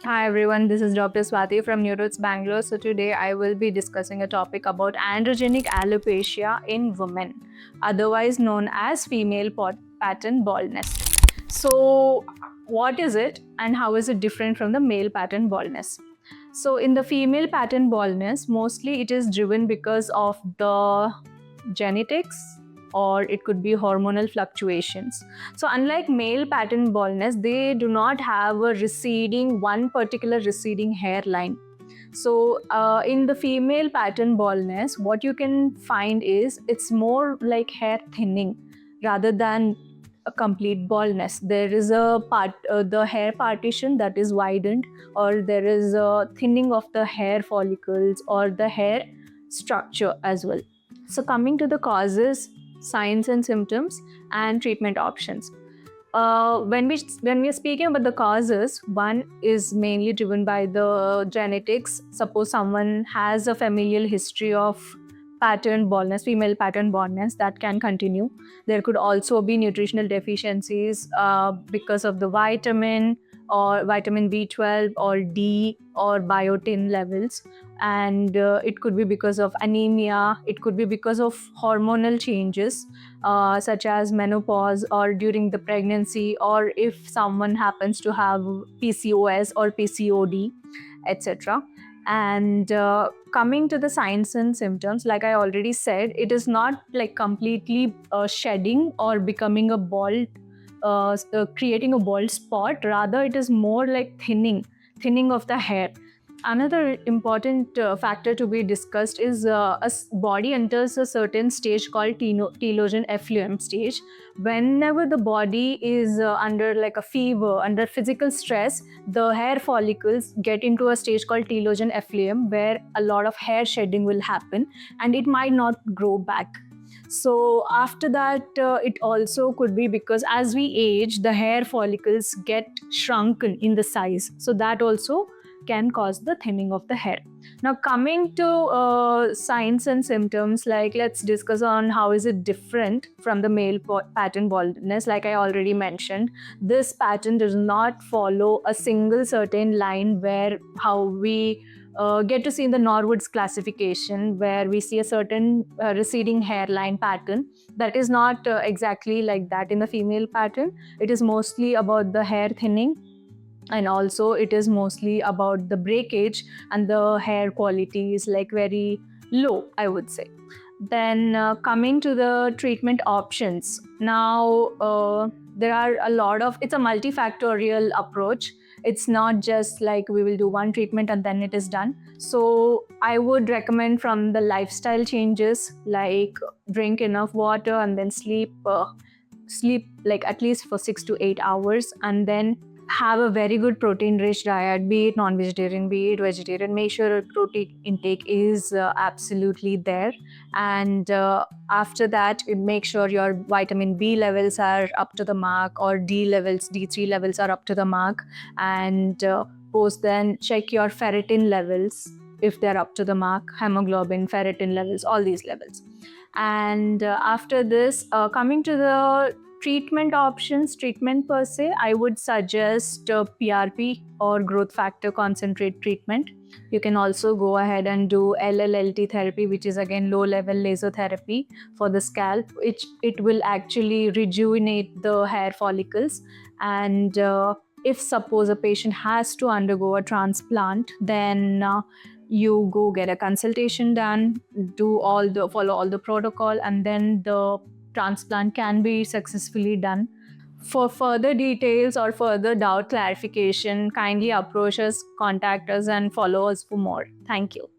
Hi everyone, this is Dr. Swati from Neuroots Bangalore. So today I will be discussing a topic about androgenic alopecia in women, otherwise known as female pattern baldness. So what is it and how is it different from the male pattern baldness? So in the female pattern baldness, mostly it is driven because of the genetics, or it could be hormonal fluctuations. So unlike male pattern baldness, they do not have a one particular receding hairline. So in the female pattern baldness, what you can find is it's more like hair thinning rather than a complete baldness. There is the hair partition that is widened, or there is a thinning of the hair follicles or the hair structure as well. So coming to the causes, signs and symptoms, and treatment options. When we are speaking about the causes, one is mainly driven by the genetics. Suppose someone has a familial history of pattern baldness, female pattern baldness, that can continue. There could also be nutritional deficiencies because of the vitamin or vitamin B12 or D or biotin levels, and it could be because of anemia. It could be because of hormonal changes such as menopause or during the pregnancy, or if someone happens to have PCOS or PCOD, etc. And coming to the signs and symptoms, like I already said, it is not like completely shedding or becoming a bald, creating a bald spot. Rather, it is more like thinning of the hair. Another important factor to be discussed is body enters a certain stage called telogen effluent stage. Whenever the body is under like a fever, under physical stress, the hair follicles get into a stage called telogen effluent, where a lot of hair shedding will happen and it might not grow back. So after that, it also could be because as we age, the hair follicles get shrunken in the size. So that also can cause the thinning of the hair. Now coming to signs and symptoms, like let's discuss on how is it different from the male pattern baldness. Like I already mentioned, this pattern does not follow a single certain line where how we get to see in the Norwood's classification, where we see a certain receding hairline pattern. That is not exactly like that in the female pattern. It is mostly about the hair thinning, and also it is mostly about the breakage, and the hair quality is like very low, I would say. Then coming to the treatment options. Now there are a lot of, it's a multifactorial approach. It's not just like we will do one treatment and then it is done. So I would recommend from the lifestyle changes, like drink enough water and then sleep like at least for 6 to 8 hours, and then have a very good protein rich diet, be it non-vegetarian, be it vegetarian. Make sure protein intake is absolutely there, and after that make sure your vitamin B levels are up to the mark, or D3 levels are up to the mark, and post then check your ferritin levels if they're up to the mark, hemoglobin, ferritin levels, all these levels. And after this, coming to the treatment options, treatment per se, I would suggest PRP or growth factor concentrate treatment. You can also go ahead and do LLLT therapy, which is again low level laser therapy for the scalp. It will actually rejuvenate the hair follicles. And if suppose a patient has to undergo a transplant, then you go get a consultation done, follow all the protocol, and then the transplant can be successfully done. For further details or further doubt clarification, kindly approach us, contact us, and follow us for more. Thank you.